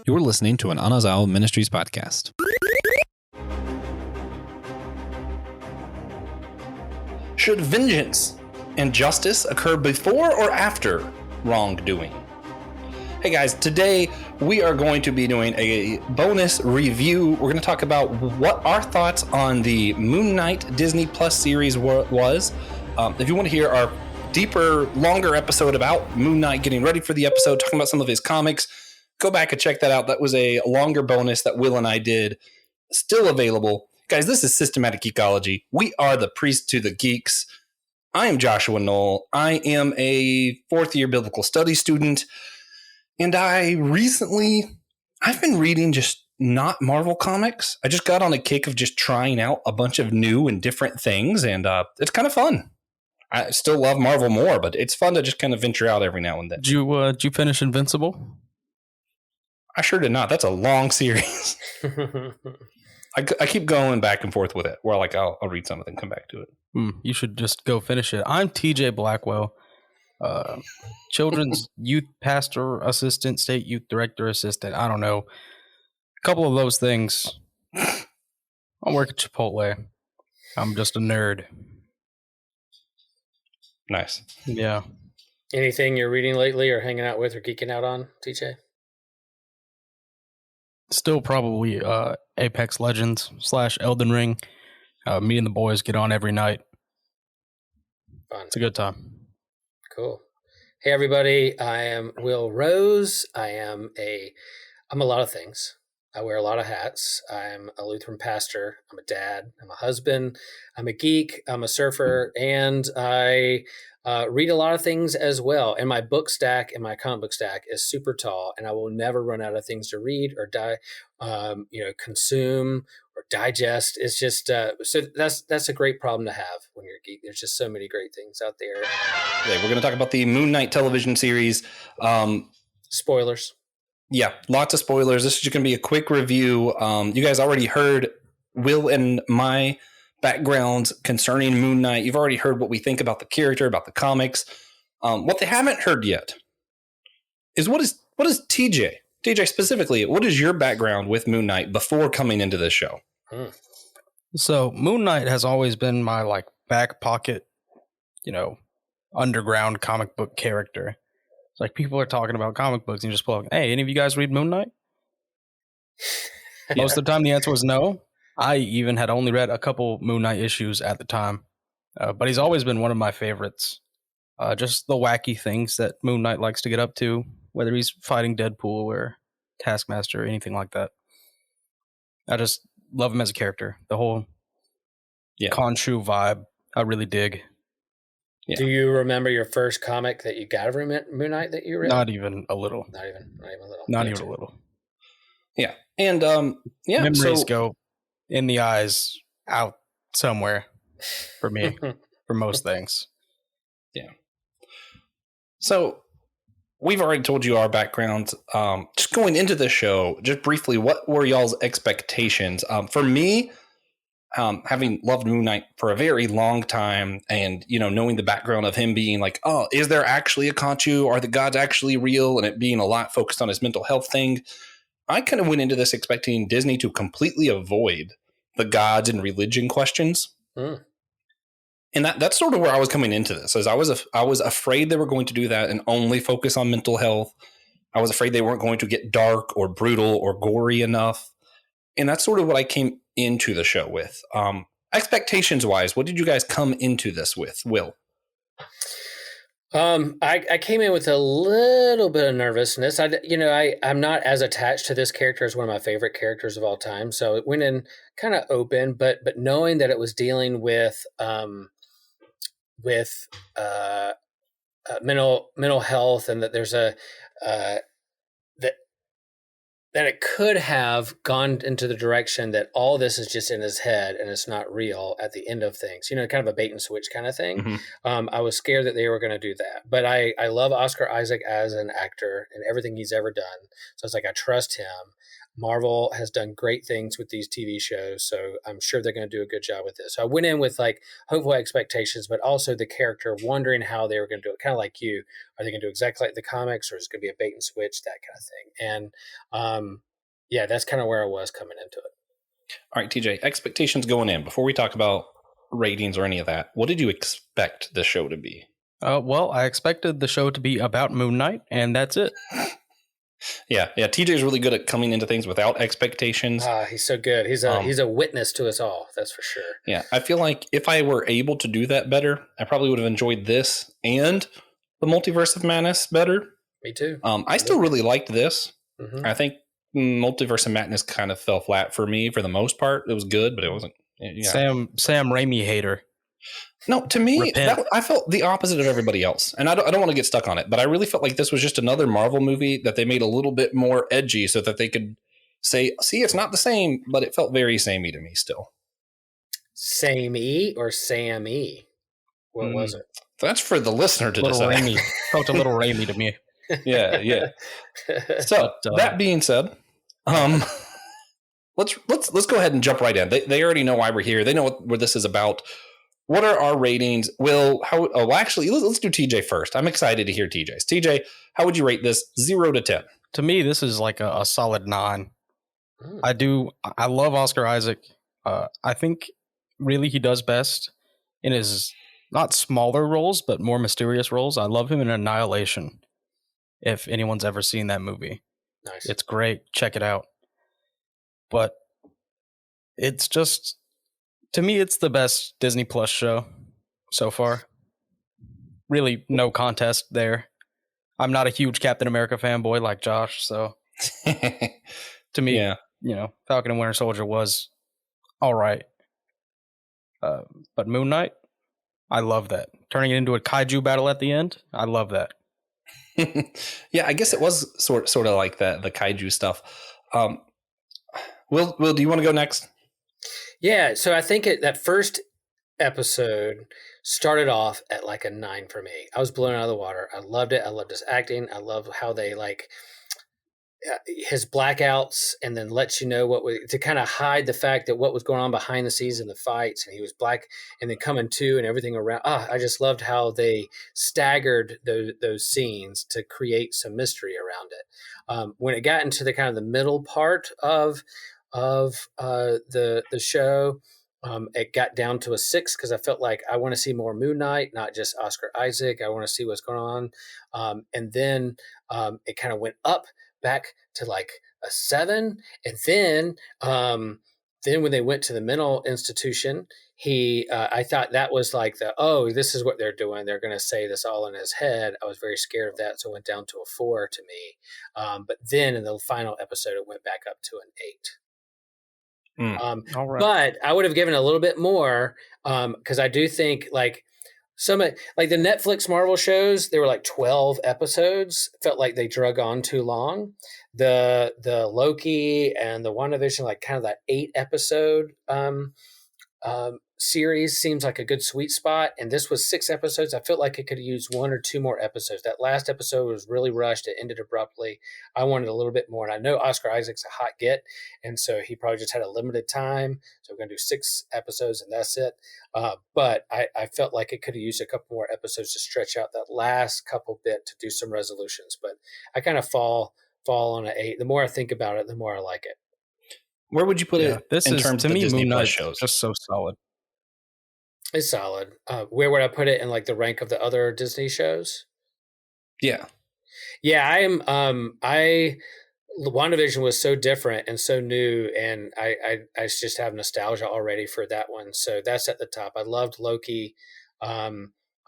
You're listening to an Anazao Ministries podcast. Should vengeance and justice occur before or after wrongdoing? Hey guys, today we are going to be doing a bonus review. We're going to talk about what our thoughts on the Moon Knight Disney Plus series was. If you want to hear our deeper, longer episode about Moon Knight, getting ready for the episode, talking about some of his comics, go back and check that out. That was a longer bonus that Will and I did. Still available. Guys, this is Systematic Geekology. We are the priests to the geeks. I am Joshua Knoll. I am a fourth-year biblical studies student. And I've been reading just not Marvel comics. I just got on a kick of just trying out a bunch of new and different things, and it's kind of fun. I still love Marvel more, but it's fun to just kind of venture out every now and then. Did you finish Invincible? I sure did not. That's a long series. I keep going back and forth with it, where I'll read something and come back to it. You should just go finish it. I'm TJ Blackwell. Children's youth pastor assistant, state youth director assistant. I don't know. A couple of those things. I work at Chipotle. I'm just a nerd. Nice. Yeah. Anything you're reading lately or hanging out with or geeking out on, TJ? Still probably Apex Legends / Elden Ring. Me and the boys get on every night. Fun. It's a good time. Cool. Hey everybody, I am Will Rose. I'm a lot of things. I wear a lot of hats. I'm a Lutheran pastor. I'm a dad. I'm a husband. I'm a geek. I'm a surfer, and I read a lot of things as well. And my book stack and my comic book stack is super tall, and I will never run out of things to read or consume or digest. It's just so that's a great problem to have when you're a geek. There's just so many great things out there. Today we're going to talk about the Moon Knight television series. Spoilers. Yeah, lots of spoilers. This is just going to be a quick review. You guys already heard Will and my backgrounds concerning Moon Knight. You've already heard what we think about the character, about the comics. What they haven't heard yet is what is TJ? TJ specifically, what is your background with Moon Knight before coming into this show? So Moon Knight has always been my back pocket, underground comic book character. It's people are talking about comic books and you just pull up, hey, any of you guys read Moon Knight? Most of the time the answer was no. I even had only read a couple Moon Knight issues at the time. But he's always been one of my favorites. Just the wacky things that Moon Knight likes to get up to, whether he's fighting Deadpool or Taskmaster or anything like that. I just love him as a character. The whole Khonshu vibe, I really dig. Yeah. Do you remember your first comic that you got of Moon Knight that you read? Not even a little. Not even a little. Not even a little. Yeah. And memories go in the eyes out somewhere for me, for most things. Yeah. So we've already told you our backgrounds. Just going into the show, just briefly, what were y'all's expectations? For me, having loved Moon Knight for a very long time and, knowing the background of him being is there actually a Khonshu? Are the gods actually real? And it being a lot focused on his mental health thing. I kind of went into this expecting Disney to completely avoid the gods and religion questions. And that's sort of where I was coming into this, as I was afraid they were going to do that and only focus on mental health. I was afraid they weren't going to get dark or brutal or gory enough. And that's sort of what I came into the show with. Expectations wise, what did you guys come into this with, Will? I came in with a little bit of nervousness. I'm not as attached to this character as one of my favorite characters of all time. So it went in kind of open, but knowing that it was dealing with mental health, and that there's that it could have gone into the direction that all this is just in his head and it's not real at the end of things, kind of a bait and switch kind of thing. Mm-hmm. I was scared that they were going to do that, but I love Oscar Isaac as an actor and everything he's ever done. So it's I trust him. Marvel has done great things with these TV shows, so I'm sure they're going to do a good job with this. So I went in with like hopeful expectations, but also the character wondering how they were going to do it. Kind of like you, are they going to do exactly like the comics, or is it going to be a bait and switch, that kind of thing? And yeah, that's kind of where I was coming into it. All right, TJ, expectations going in. Before we talk about ratings or any of that, what did you expect the show to be? Well, I expected the show to be about Moon Knight, and that's it. Yeah. TJ's really good at coming into things without expectations. He's so good. He's a witness to us all. That's for sure. Yeah, I feel like if I were able to do that better, I probably would have enjoyed this and the Multiverse of Madness better. Me too. I still really liked this. Mm-hmm. I think Multiverse of Madness kind of fell flat for me for the most part. It was good, but it wasn't. Yeah. Sam Raimi hater. No, to me, I felt the opposite of everybody else. And I don't want to get stuck on it, but I really felt like this was just another Marvel movie that they made a little bit more edgy so that they could say, see, it's not the same, but it felt very samey to me still. Samey or Sammy? What was it? That's for the listener to decide. Raimi. Felt a little Raimi to me. Yeah. So that being said, let's go ahead and jump right in. They already know why we're here. They know what this is about. What are our ratings? Actually, let's do TJ first. I'm excited to hear TJ's. TJ, how would you rate this 0 to 10? To me, this is like a solid 9. I love Oscar Isaac. I think really he does best in his not smaller roles, but more mysterious roles. I love him in Annihilation. If anyone's ever seen that movie. Nice. It's great. Check it out. But it's just, to me, it's the best Disney Plus show so far. Really, no contest there. I'm not a huge Captain America fanboy like Josh, so to me, Falcon and Winter Soldier was all right. But Moon Knight, I love that. Turning it into a kaiju battle at the end, I love that. Yeah, I guess it was sort of like the kaiju stuff. Will, do you want to go next? Yeah, so I think that first episode started off at like a 9 for me. I was blown out of the water. I loved it. I loved his acting. I love how they his blackouts and then lets you know to kind of hide the fact that what was going on behind the scenes in the fights, and he was black and then coming to and everything around. I just loved how they staggered those scenes to create some mystery around it. When it got into the kind of the middle part of the show, it got down to a 6 because I felt like I want to see more Moon Knight, not just Oscar Isaac. I want to see what's going on. And then it kind of went up back to like a 7. And then when they went to the mental institution, I thought that was like this is what they're doing. They're going to say this all in his head. I was very scared of that. So it went down to a 4 to me. But then in the final episode, it went back up to an 8. All right. But I would have given a little bit more because I do think like some like the Netflix Marvel shows, they were like 12 episodes. Felt like they drug on too long. The Loki and the WandaVision, like kind of that 8 episode series seems like a good sweet spot. And this was 6 episodes. I felt like it could have used 1 or 2 more episodes. That last episode was really rushed. It ended abruptly. I wanted a little bit more. And I know Oscar Isaac's a hot get. And so he probably just had a limited time. So we're going to do 6 episodes and that's it. But I felt like it could have used a couple more episodes to stretch out that last couple bit to do some resolutions. But I kind of fall on an 8. The more I think about it, the more I like it. Where would you put it this in is, terms to of me, Disney Moon Plus Knight shows? Just so solid. It's solid. Where would I put it in like the rank of the other Disney shows? Yeah. Yeah, I am. WandaVision was so different and so new, and I just have nostalgia already for that one. So that's at the top. I loved Loki. I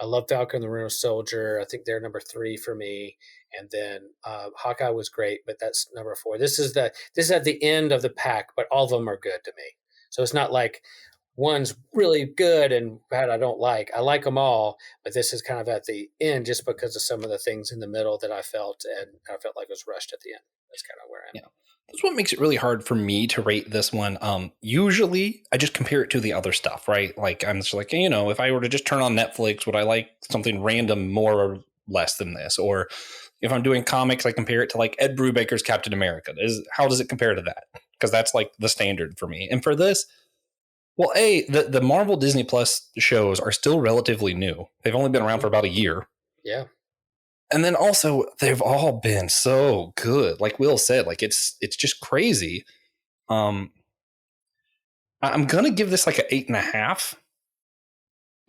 love Falcon and the Winter Soldier. I think they're number 3 for me. And then Hawkeye was great, but that's number 4. This is at the end of the pack, but all of them are good to me. So it's not like one's really good and bad I don't like. I like them all, but this is kind of at the end just because of some of the things in the middle that I felt, and I felt like it was rushed at the end. That's kind of where I am. Yeah. That's what makes it really hard for me to rate this one. Usually I just compare it to the other stuff, right? Like I'm just like, if I were to just turn on Netflix, would I like something random more or less than this? Or, If I'm doing comics, I compare it to like Ed Brubaker's Captain America. How does it compare to that? Because that's like the standard for me. And for this, well, the Marvel Disney Plus shows are still relatively new. They've only been around for about a year. Yeah. And then also they've all been so good. Like Will said, like it's just crazy. I'm gonna give this like an 8.5.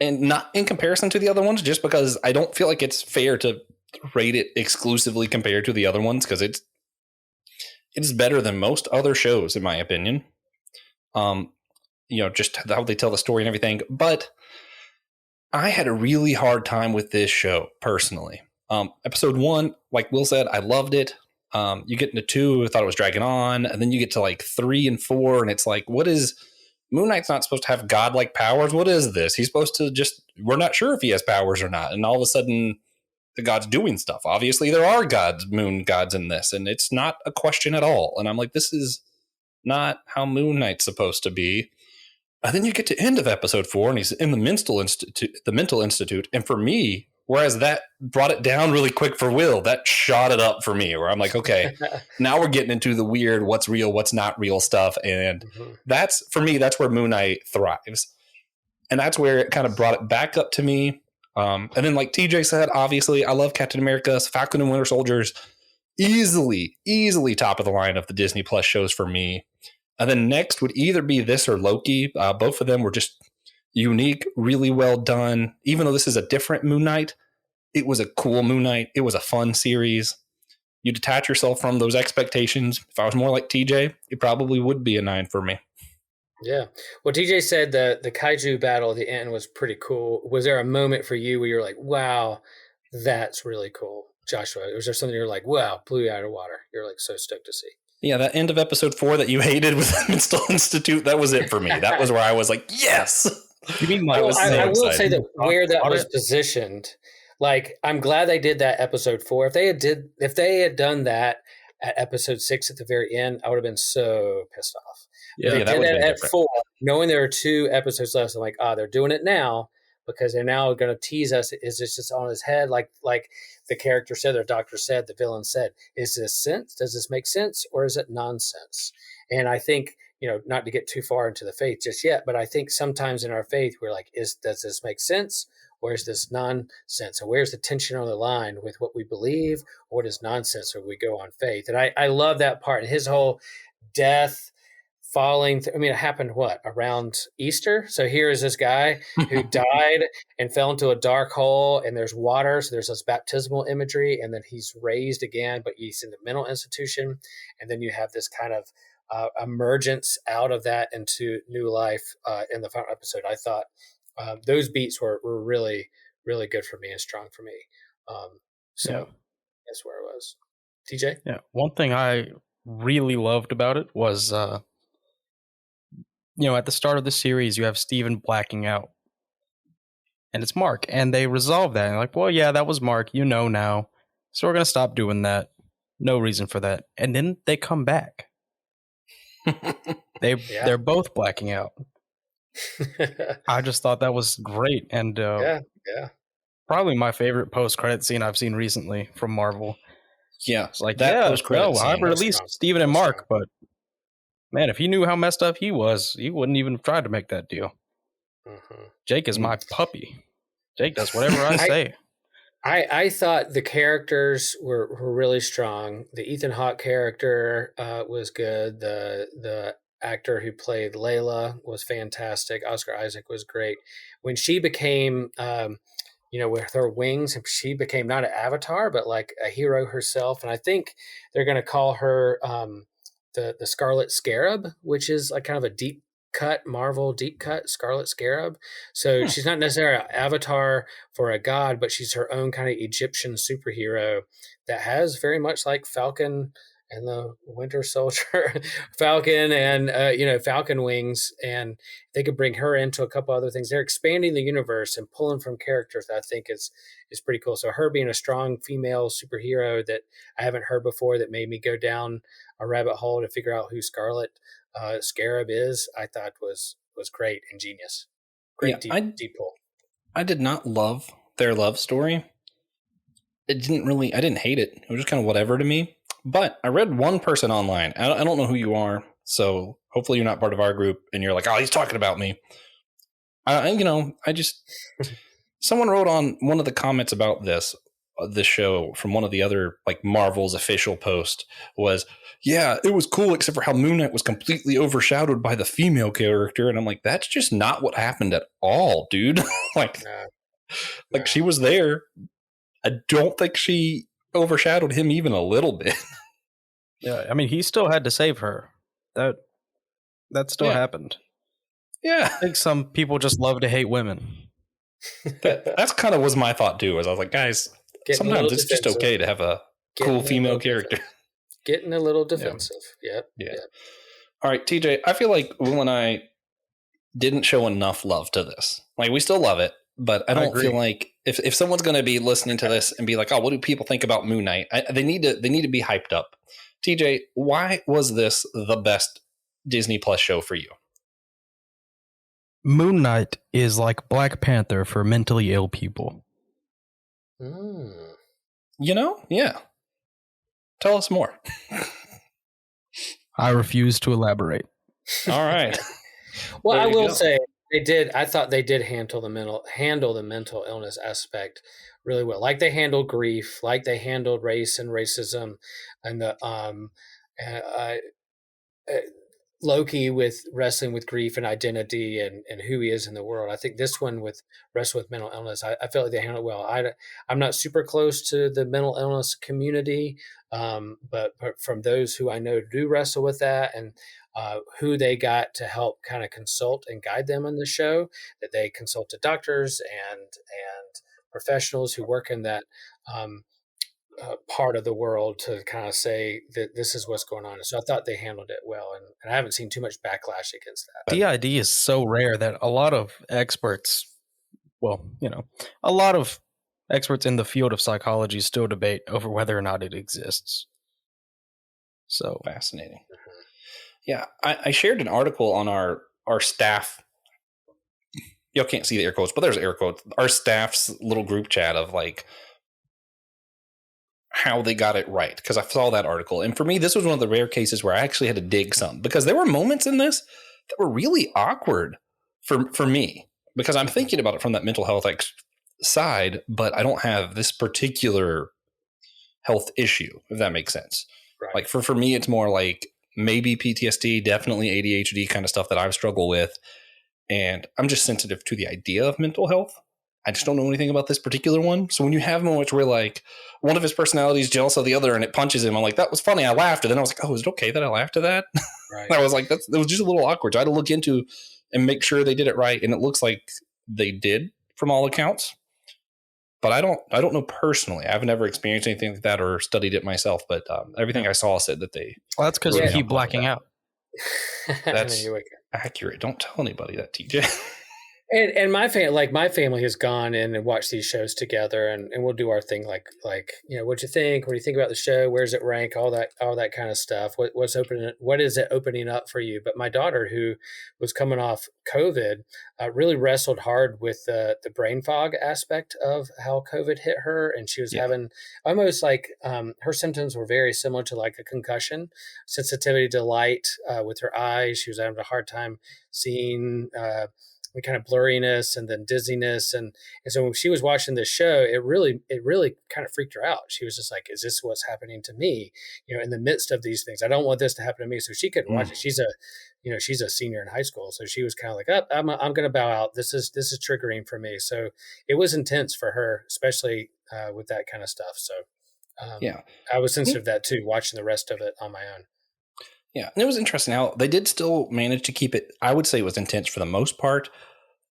And not in comparison to the other ones, just because I don't feel like it's fair to rate it exclusively compared to the other ones, because it's better than most other shows, in my opinion. Just how they tell the story and everything. But I had a really hard time with this show personally. Episode 1, like Will said, I loved it. You get into 2, I thought it was dragging on, and then you get to like 3 and 4, and it's like, what is Moon Knight's not supposed to have godlike powers? What is this? He's supposed to we're not sure if he has powers or not. And all of a sudden, the god's doing stuff. Obviously, there are moon gods in this, and it's not a question at all. And I'm like, this is not how Moon Knight's supposed to be. And then you get to end of episode 4, and he's in the mental institute. And for me, whereas that brought it down really quick for Will, that shot it up for me, where I'm like, okay, now we're getting into the weird, what's real, what's not real stuff. And that's, for me, that's where Moon Knight thrives. And that's where it kind of brought it back up to me. And then, like TJ said, obviously, I love Captain America's Falcon and Winter Soldiers. Easily top of the line of the Disney Plus shows for me. And then next would either be this or Loki. Both of them were just unique, really well done. Even though this is a different Moon Knight, it was a cool Moon Knight. It was a fun series. You detach yourself from those expectations. If I was more like TJ, it probably would be a 9 for me. Yeah. Well, TJ said the kaiju battle at the end was pretty cool. Was there a moment for you where you're like, wow, that's really cool? Joshua, was there something you're like, wow, blew you out of water? You're like so stoked to see. Yeah, that end of episode 4 that you hated with the Mental Institute, that was it for me. That was where I was like, yes. You mean like I will say that where that was positioned, like I'm glad they did that episode 4. If they had done that at episode 6 at the very end, I would have been so pissed off. Yeah, they that did that at different. 4, knowing there are 2 episodes left. I'm like, they're doing it now because they're now going to tease us. Is this just on his head? Like the character said, or doctor said, the villain said, is this sense? Does this make sense? Or is it nonsense? And I think, not to get too far into the faith just yet, but I think sometimes in our faith, we're like, does this make sense? Or is this nonsense? And where's the tension on the line with what we believe? Or what is nonsense? Or we go on faith? And I love that part. And his whole death, falling. It happened around Easter. So here is this guy who died and fell into a dark hole, and there's water. So there's this baptismal imagery, and then he's raised again, but he's in the mental institution. And then you have this kind of emergence out of that into new life in the final episode. I thought those beats were really, really good for me and strong for me. That's where it was. TJ? Yeah. One thing I really loved about it was at the start of the series, you have Steven blacking out. And it's Mark. And they resolve that. And like, well, yeah, that was Mark. Now. So we're going to stop doing that. No reason for that. And then they come back. They're both blacking out. I just thought that was great. And probably my favorite post-credit scene I've seen recently from Marvel. Yeah. It's like, I released Steven and Mark, but man, if he knew how messed up he was, he wouldn't even have tried to make that deal. Mm-hmm. Jake is my puppy. Jake does whatever I say. I thought the characters were really strong. The Ethan Hawke character was good. The actor who played Layla was fantastic. Oscar Isaac was great. When she became, with her wings, she became not an avatar, but like a hero herself. And I think they're going to call her the Scarlet Scarab, which is like kind of a Marvel deep cut Scarlet Scarab. So she's not necessarily an avatar for a god, but she's her own kind of Egyptian superhero that has very much like Falcon and the Winter Soldier, Falcon and, Falcon wings. And they could bring her into a couple other things. They're expanding the universe and pulling from characters that I think is pretty cool. So her being a strong female superhero that I haven't heard before that made me go down a rabbit hole to figure out who Scarlet Scarab is, I thought was great and genius. Great deep pull. I did not love their love story. I didn't hate it. It was just kind of whatever to me. But I read one person online. I don't know who you are, so hopefully you're not part of our group and you're like, oh, he's talking about me. Someone wrote on one of the comments about this show from one of the other like Marvel's official post was, yeah, it was cool except for how Moon Knight was completely overshadowed by the female character. And I'm like, that's just not what happened at all, dude. Like she was there. I don't think she overshadowed him even a little bit. Yeah, I mean, he still had to save her. That still happened. Yeah. I think some people just love to hate women. That's kind of was my thought too. Is I was like, guys, sometimes it's just okay to have a cool female character. Getting a little defensive. Yeah. All right, TJ, I feel like Will and I didn't show enough love to this. Like, we still love it, but I don't feel like if someone's going to be listening to this and be like, oh, what do people think about Moon Knight? They need to be hyped up. TJ, why was this the best Disney Plus show for you? Moon Knight is like Black Panther for mentally ill people. Yeah. Tell us more. I refuse to elaborate. All right. Well, I will say I thought they did handle the mental illness aspect really well. Like they handled grief, like they handled race and racism, and the Loki with wrestling with grief and identity and who he is in the world. I think this one with wrestling with mental illness, I felt like they handled it well. I'm not super close to the mental illness community, but from those who I know do wrestle with that and who they got to help kind of consult and guide them in the show, that they consulted doctors and professionals who work in that part of the world to kind of say that this is what's going on. So I thought they handled it well, and I haven't seen too much backlash against that. DID is so rare that a lot of experts, a lot of experts in the field of psychology still debate over whether or not it exists. So fascinating. Yeah, I shared an article on our staff. Y'all can't see the air quotes, but there's air quotes. Our staff's little group chat of like how they got it right, because I saw that article. And for me, this was one of the rare cases where I actually had to dig some, because there were moments in this that were really awkward for me, because I'm thinking about it from that mental health side, but I don't have this particular health issue, if that makes sense. Right. Like for me, it's more like maybe PTSD, definitely ADHD kind of stuff that I've struggled with. And I'm just sensitive to the idea of mental health. I just don't know anything about this particular one. So when you have moments where like one of his personalities is jealous of the other and it punches him, I'm like, that was funny. I laughed. And then I was like, oh, is it okay that I laughed at that? Right. I was like, it was just a little awkward. So I had to look into and make sure they did it right. And it looks like they did from all accounts. But I don't know personally. I've never experienced anything like that or studied it myself. But everything I saw said that they. Well, that's because you keep blacking out. That's accurate. Don't tell anybody that, TJ. And my family has gone in and watched these shows together, and we'll do our thing like what'd you think? What do you think about the show? Where does it rank? All that kind of stuff. What is it opening up for you? But my daughter, who was coming off COVID, really wrestled hard with the brain fog aspect of how COVID hit her, and she was having almost like her symptoms were very similar to like a concussion, sensitivity to light with her eyes. She was having a hard time seeing. The kind of blurriness and then dizziness. And so when she was watching this show, it really kind of freaked her out. She was just like, is this what's happening to me? In the midst of these things, I don't want this to happen to me. So she couldn't watch it. She's a senior in high school. So she was kind of like, I'm going to bow out. This is triggering for me. So it was intense for her, especially with that kind of stuff. So I was sensitive to that too, watching the rest of it on my own. Yeah, and it was interesting how they did still manage to keep it. I would say it was intense for the most part,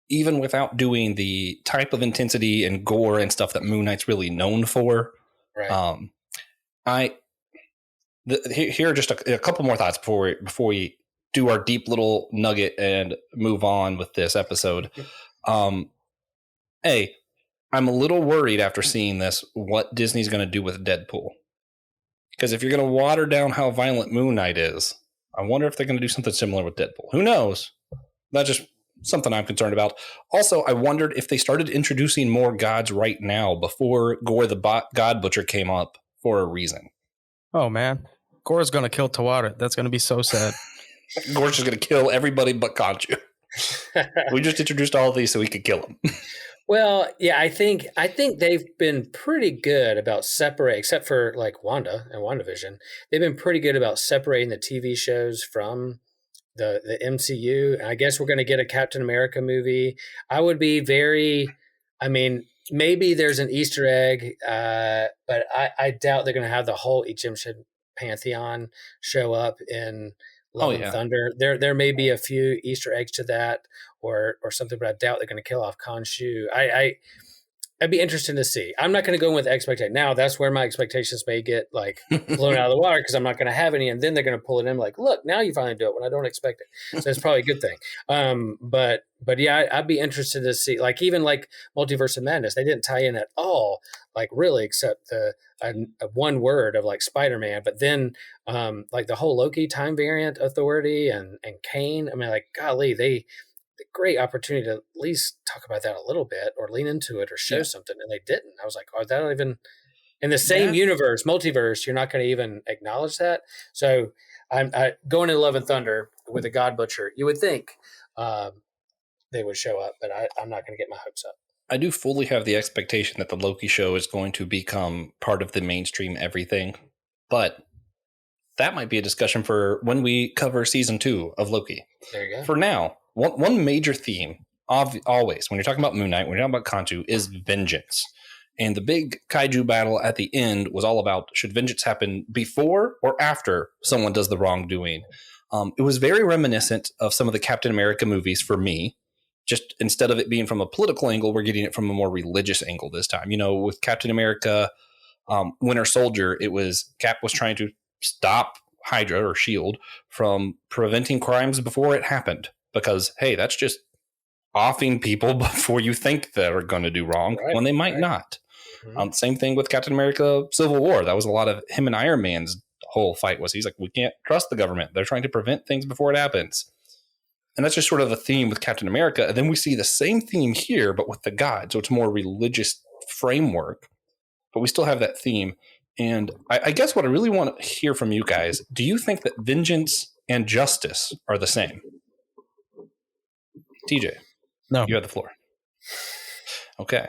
even without doing the type of intensity and gore and stuff that Moon Knight's really known for. Right. Here are just a couple more thoughts before we do our deep little nugget and move on with this episode. I'm a little worried after seeing this what Disney's going to do with Deadpool. Because if you're going to water down how violent Moon Knight is, I wonder if they're going to do something similar with Deadpool. Who knows? That's just something I'm concerned about. Also, I wondered if they started introducing more gods right now before Gore the God Butcher came up for a reason. Oh, man. Gore's going to kill Tawara. That's going to be so sad. Gore's just going to kill everybody but Khonshu. We just introduced all of these so we could kill them. Well, yeah, I think they've been pretty good about separating, except for like Wanda and WandaVision. They've been pretty good about separating the TV shows from the MCU. And I guess we're going to get a Captain America movie. I would be maybe there's an Easter egg, but I doubt they're going to have the whole Egyptian pantheon show up in Love and Thunder. There may be a few Easter eggs to that or something, but I doubt they're going to kill off Khonshu. I'd be interested to see. I'm not going to go in with expectation. Now that's where my expectations may get like blown out of the water because I'm not going to have any, and then they're going to pull it in like, look, now you finally do it when I don't expect it. So it's probably a good thing. But yeah, I'd be interested to see like even like Multiverse of Madness. They didn't tie in at all, like really, except the one word of like Spider-Man. But then like the whole Loki time variant authority and Kane. I mean, like golly, the great opportunity to at least talk about that a little bit or lean into it or show something, and they didn't. I was like, oh, that don't even in the same universe, multiverse, you're not going to even acknowledge that. So I'm going to Love and Thunder with a God Butcher. You would think they would show up, but I'm not going to get my hopes up. I do fully have the expectation that the Loki show is going to become part of the mainstream everything, but that might be a discussion for when we cover season 2 of Loki. There you go. For now, one major theme always when you're talking about Moon Knight, when you're talking about Khonshu, is vengeance. And the big kaiju battle at the end was all about should vengeance happen before or after someone does the wrongdoing. It was very reminiscent of some of the Captain America movies for me. Just instead of it being from a political angle, we're getting it from a more religious angle this time. You know, with Captain America, Winter Soldier, it was Cap was trying to stop Hydra or S.H.I.E.L.D. from preventing crimes before it happened. Because, hey, that's just offing people before you think they're going to do wrong when they might not. Mm-hmm. Same thing with Captain America Civil War. That was a lot of him and Iron Man's whole fight was he's like, we can't trust the government. They're trying to prevent things before it happens. And that's just sort of a theme with Captain America. And then we see the same theme here, but with the God. So it's more religious framework. But we still have that theme. And I guess what I really want to hear from you guys, do you think that vengeance and justice are the same? TJ, no, you have the floor. Okay,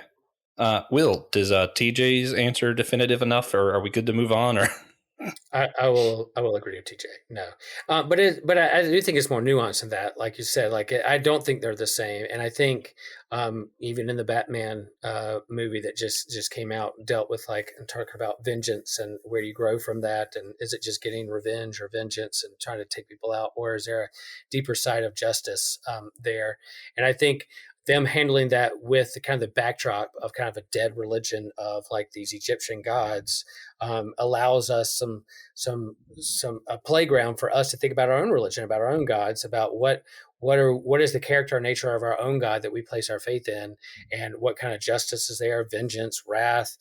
Will, does TJ's answer definitive enough, or are we good to move on? Or I will agree with TJ. No, but I do think it's more nuanced than that. Like you said, like I don't think they're the same, and I think even in the Batman movie that just came out, dealt with like and talk about vengeance and where do you grow from that, and is it just getting revenge or vengeance and trying to take people out, or is there a deeper side of justice there? And I think them handling that with the kind of the backdrop of kind of a dead religion of like these Egyptian gods allows us some a playground for us to think about our own religion, about our own gods, about what is the character or nature of our own God that we place our faith in, and what kind of justice is there, vengeance, wrath,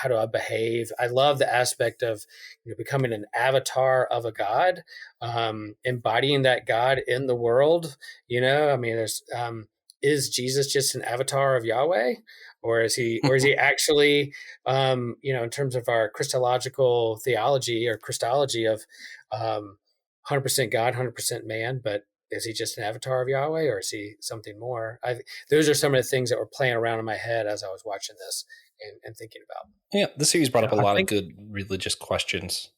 how do I behave? I love the aspect of becoming an avatar of a God, embodying that God in the world. I mean, there's is Jesus just an avatar of Yahweh, or is he actually, in terms of our Christological theology or Christology of 100% God, 100% man, but is he just an avatar of Yahweh, or is he something more? Those are some of the things that were playing around in my head as I was watching this and thinking about. Yeah, the series brought up a lot of good religious questions.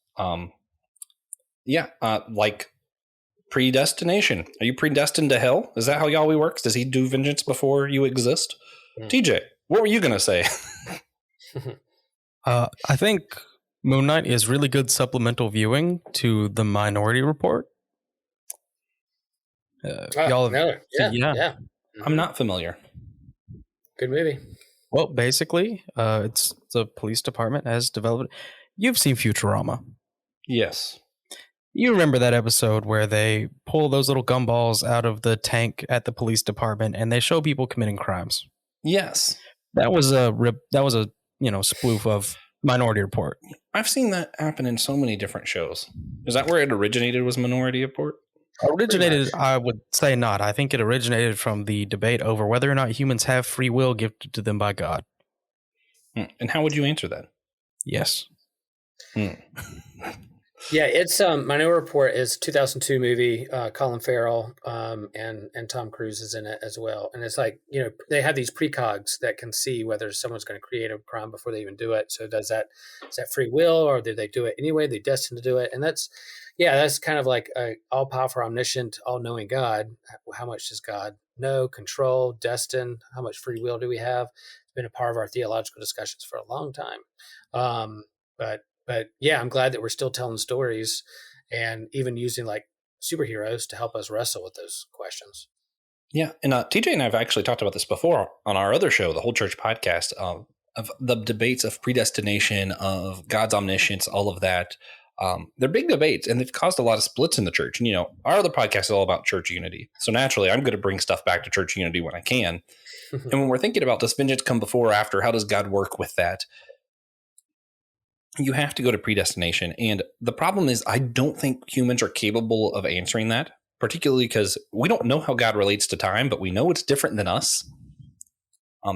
Like predestination. Are you predestined to hell? Is that how Yahweh works? Does he do vengeance before you exist? TJ, what were you going to say? I think Moon Knight is really good supplemental viewing to the Minority Report. Y'all have, yeah. I'm not familiar. Good movie. Well, basically, it's the police department has developed. You've seen Futurama. Yes. You remember that episode where they pull those little gumballs out of the tank at the police department and they show people committing crimes. Yes. That was a spoof of Minority Report. I've seen that happen in so many different shows. Is that where it originated, was Minority Report? Originated, I would say not. I think it originated from the debate over whether or not humans have free will gifted to them by God. And how would you answer that? Yes. Yeah, it's Minority Report is 2002 movie. Colin Farrell and Tom Cruise is in it as well. And it's like, they have these precogs that can see whether someone's going to create a crime before they even do it. So is that free will, or did they do it anyway? They destined to do it, and that's kind of like a all powerful, omniscient, all knowing God. How much does God know, control, destined? How much free will do we have? It's been a part of our theological discussions for a long time. But yeah, I'm glad that we're still telling stories and even using like superheroes to help us wrestle with those questions. Yeah. And TJ and I have actually talked about this before on our other show, the Whole Church podcast, of the debates of predestination, of God's omniscience, all of that. They're big debates, and they've caused a lot of splits in the church. And, our other podcast is all about church unity. So naturally, I'm going to bring stuff back to church unity when I can. And when we're thinking about, does vengeance come before or after? How does God work with that? You have to go to predestination. And the problem is, I don't think humans are capable of answering that, particularly because we don't know how God relates to time, but we know it's different than us.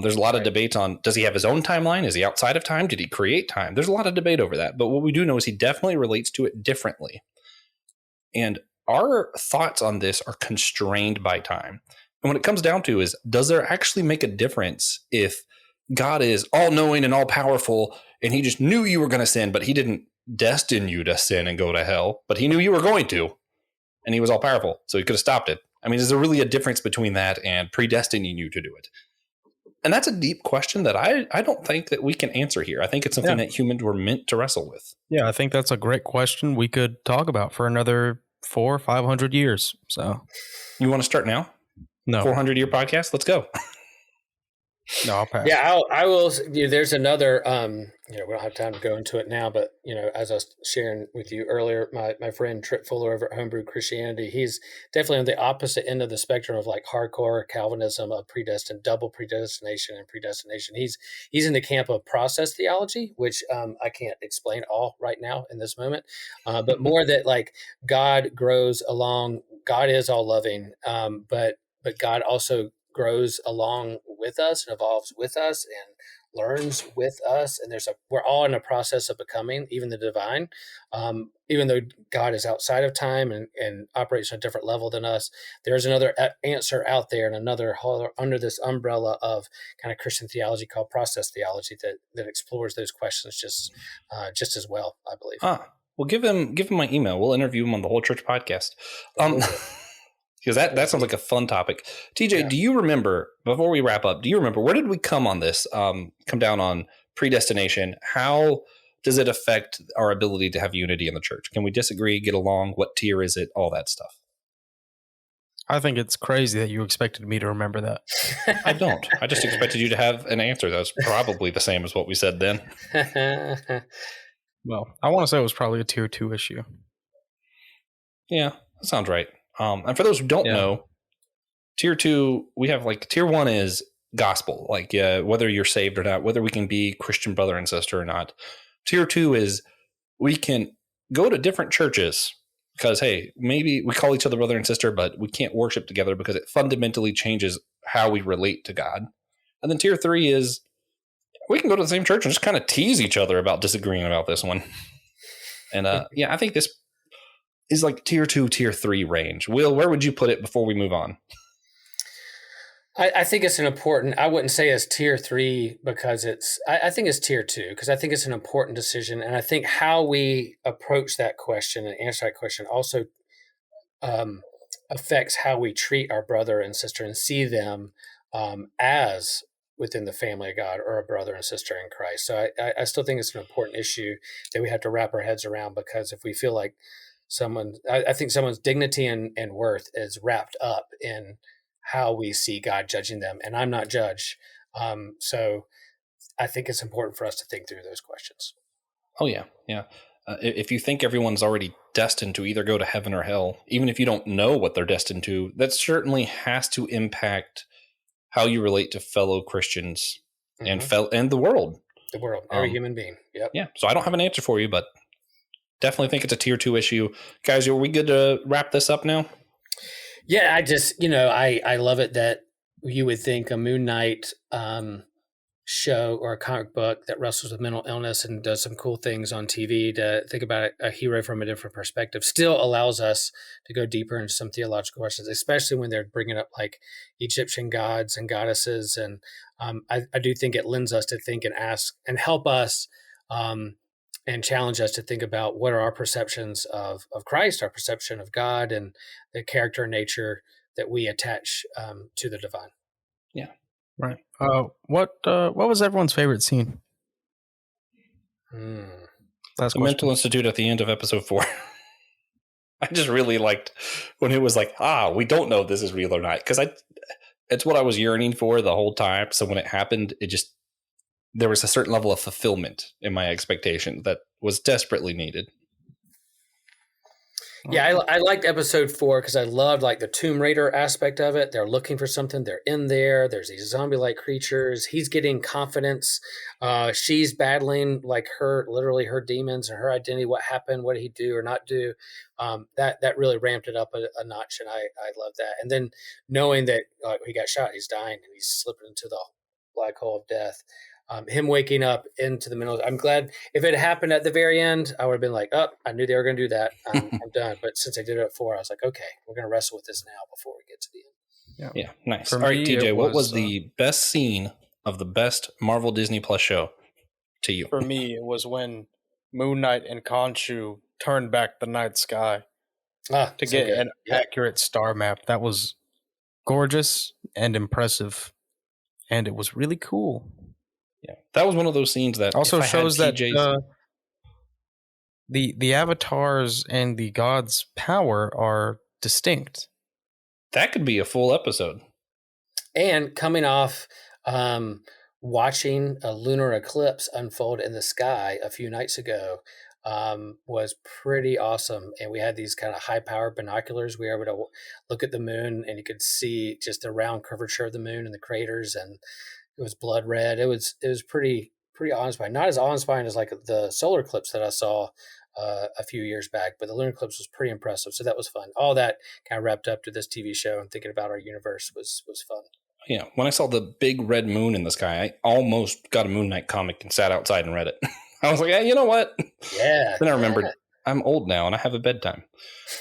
There's a lot of debates on, does he have his own timeline? Is he outside of time? Did he create time? There's a lot of debate over that. But what we do know is he definitely relates to it differently. And our thoughts on this are constrained by time. And what it comes down to is, does there actually make a difference if God is all-knowing and all-powerful, and he just knew you were going to sin, but he didn't destine you to sin and go to hell, but he knew you were going to, and he was all-powerful, so he could have stopped it? I mean, is there really a difference between that and predestining you to do it? And that's a deep question that I don't think that we can answer here. I think it's something that humans were meant to wrestle with. Yeah, I think that's a great question we could talk about for another 400 or 500 years. So, you want to start now? No. 400-year podcast? Let's go. No, I'll pass. Yeah, I will. There's another. We don't have time to go into it now, but as I was sharing with you earlier, my friend Trip Fuller over at Homebrew Christianity, he's definitely on the opposite end of the spectrum of like hardcore Calvinism of double predestination and predestination. He's in the camp of process theology, which I can't explain all right now in this moment, but more that like God grows along. God is all loving, but God also grows along with us and evolves with us and learns with us. And we're all in a process of becoming, even the divine, even though God is outside of time and operates on a different level than us. There's another answer out there and another under this umbrella of kind of Christian theology called process theology that explores those questions just as well, I believe. Well, give him my email. We'll interview him on the Whole Church podcast. Because that sounds like a fun topic. TJ, Do you remember, before we wrap up, where did we come on this, come down on predestination? How does it affect our ability to have unity in the church? Can we disagree, get along? What tier is it? All that stuff. I think it's crazy that you expected me to remember that. I don't. I just expected you to have an answer that was probably the same as what we said then. Well, I want to say it was probably a tier 2 issue. Yeah, that sounds right. And for those who don't know, tier 2, we have like tier 1 is gospel, like whether you're saved or not, whether we can be Christian brother and sister or not. Tier 2 is we can go to different churches because, hey, maybe we call each other brother and sister, but we can't worship together because it fundamentally changes how we relate to God. And then tier 3 is we can go to the same church and just kind of tease each other about disagreeing about this one. And I think this is like tier 2, tier 3 range. Will, where would you put it before we move on? I think it's an important, I wouldn't say it's tier 3 because I think it's tier 2 because I think it's an important decision. And I think how we approach that question and answer that question also affects how we treat our brother and sister and see them as within the family of God or a brother and sister in Christ. So I still think it's an important issue that we have to wrap our heads around, because if we feel like I think someone's dignity and worth is wrapped up in how we see God judging them, and I'm not judge. So I think it's important for us to think through those questions. Oh yeah. If you think everyone's already destined to either go to heaven or hell, even if you don't know what they're destined to, that certainly has to impact how you relate to fellow Christians and the world. The world, every human being. Yep. Yeah. So I don't have an answer for you, but definitely think it's a tier 2 issue. Guys, are we good to wrap this up now? Yeah, I just, I love it that you would think a Moon Knight show or a comic book that wrestles with mental illness and does some cool things on TV, to think about a hero from a different perspective still allows us to go deeper into some theological questions, especially when they're bringing up like Egyptian gods and goddesses. And I do think it lends us to think and ask and help us and challenge us to think about what are our perceptions of Christ, our perception of God, and the character and nature that we attach to the divine. Yeah. Right. What was everyone's favorite scene? The Mental Institute at the end of episode 4. I just really liked when it was like, we don't know if this is real or not, because it's what I was yearning for the whole time. So when it happened, there was a certain level of fulfillment in my expectation that was desperately needed. Yeah, I liked episode 4 because I loved like the Tomb Raider aspect of it. They're looking for something. They're in there. There's these zombie-like creatures. He's getting confidence. She's battling like literally her demons and her identity. What happened? What did he do or not do? That really ramped it up a notch, and I love that. And then knowing that he got shot, he's dying, and he's slipping into the black hole of death. Him waking up into the middle. I'm glad if it happened at the very end, I would have been like, I knew they were going to do that. I'm done. But since they did it at 4, I was like, okay, we're going to wrestle with this now before we get to the end. Yeah, nice. All right, TJ, what was the best scene of the best Marvel Disney Plus show to you? For me, it was when Moon Knight and Khonshu turned back the night sky to get an accurate star map. That was gorgeous and impressive, and it was really cool. Yeah, that was one of those scenes that also shows that the avatars and the gods' power are distinct. That could be a full episode. And coming off watching a lunar eclipse unfold in the sky a few nights ago was pretty awesome. And we had these kind of high-powered binoculars. We were able to look at the moon, and you could see just the round curvature of the moon and the craters, and it was blood red. It was pretty awe-inspiring. Not as awe-inspiring as like the solar eclipse that I saw a few years back, but the lunar eclipse was pretty impressive. So that was fun. All that kind of wrapped up to this TV show, and thinking about our universe was fun. Yeah, when I saw the big red moon in the sky, I almost got a Moon Knight comic and sat outside and read it. I was like, you know what? Yeah. Then I remembered I'm old now and I have a bedtime.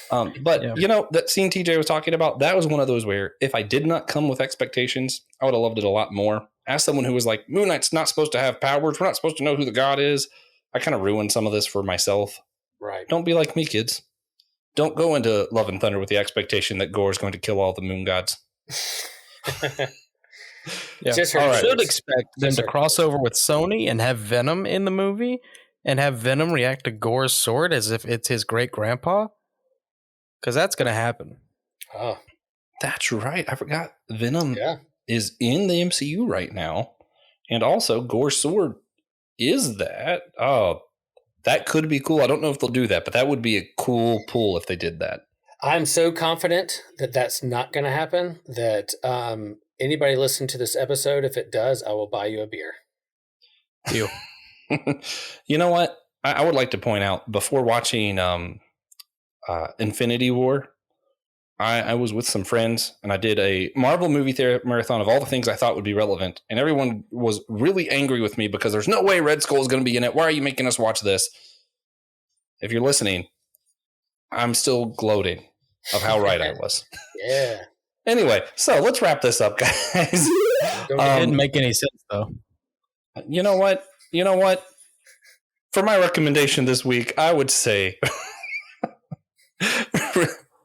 But that scene TJ was talking about, that was one of those where if I did not come with expectations, I would have loved it a lot more. As someone who was like, Moon Knight's not supposed to have powers, we're not supposed to know who the god is, I kind of ruined some of this for myself. Right. Don't be like me, kids. Don't go into Love and Thunder with the expectation that Gore is going to kill all the moon gods. Yeah. Should expect them to cross over with Sony and have Venom in the movie, and have Venom react to Gore's sword as if it's his great grandpa, because that's going to happen. Oh, that's right. I forgot Venom is in the MCU right now, and also Gore's sword is that. Oh, that could be cool. I don't know if they'll do that, but that would be a cool pull if they did that. I'm so confident that that's not going to happen that anybody listen to this episode, if it does, I will buy you a beer. You. You know what? I would like to point out, before watching Infinity War, I was with some friends and I did a Marvel movie marathon of all the things I thought would be relevant. And everyone was really angry with me because there's no way Red Skull is going to be in it. Why are you making us watch this? If you're listening, I'm still gloating of how right I was. Yeah. Anyway, so let's wrap this up, guys. It didn't make any sense, though. You know what? For my recommendation this week, I would say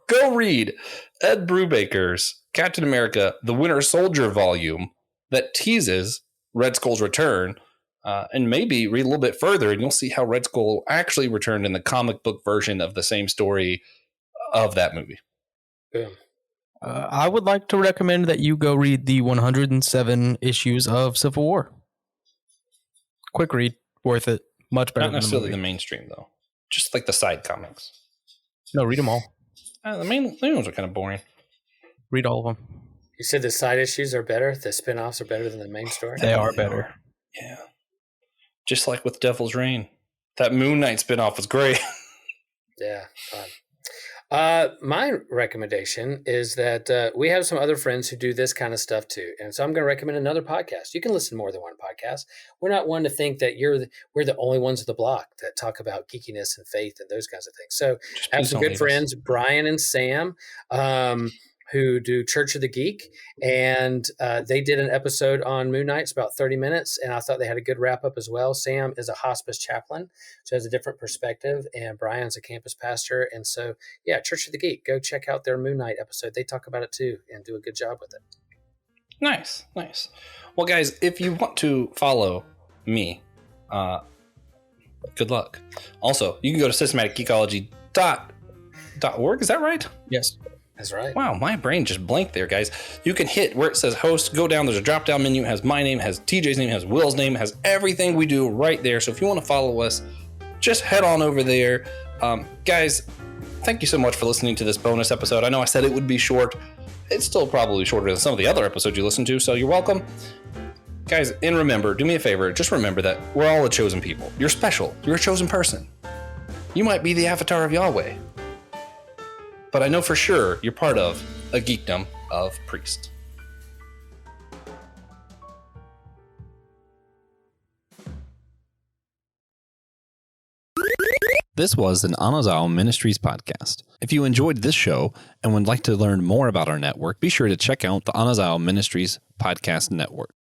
go read Ed Brubaker's Captain America, The Winter Soldier volume that teases Red Skull's return, and maybe read a little bit further, and you'll see how Red Skull actually returned in the comic book version of the same story of that movie. Yeah. I would like to recommend that you go read the 107 issues of Civil War. Quick read, worth it, much better. Not necessarily the mainstream, though. Just like the side comics. No, read them all. The main ones are kind of boring. Read all of them. You said the side issues are better? The spin-offs are better than the main story? They are better. Yeah. Just like with Devil's Reign. That Moon Knight spin-off was great. Yeah, fun. My recommendation is that we have some other friends who do this kind of stuff too, and so I'm going to recommend another podcast. You can listen to more than one podcast. We're not one to think that we're the only ones at the block that talk about geekiness and faith and those kinds of things. So I have some good friends, Brian and Sam, who do Church of the Geek, and they did an episode on Moon Knight. It's about 30 minutes, and I thought they had a good wrap up as well. Sam is a hospice chaplain, so has a different perspective, and Brian's a campus pastor. And so, yeah, Church of the Geek, go check out their Moon Knight episode. They talk about it too and do a good job with it. Nice. Well, guys, if you want to follow me, good luck. Also, you can go to systematicgeekology.org. Is that right? Yes. That's right. Wow, my brain just blanked there, guys. You can hit where it says host, go down, there's a drop down menu, it has my name, has TJ's name, has Will's name, has everything we do right there. So if you want to follow us, just head on over there. Guys, thank you so much for listening to this bonus episode. I know I said it would be short. It's still probably shorter than some of the other episodes you listen to, so you're welcome. Guys, and remember, do me a favor, just remember that we're all a chosen people. You're special. You're a chosen person. You might be the avatar of Yahweh. But I know for sure you're part of a geekdom of priest. This was an Anazao Ministries podcast. If you enjoyed this show and would like to learn more about our network, be sure to check out the Anazao Ministries podcast network.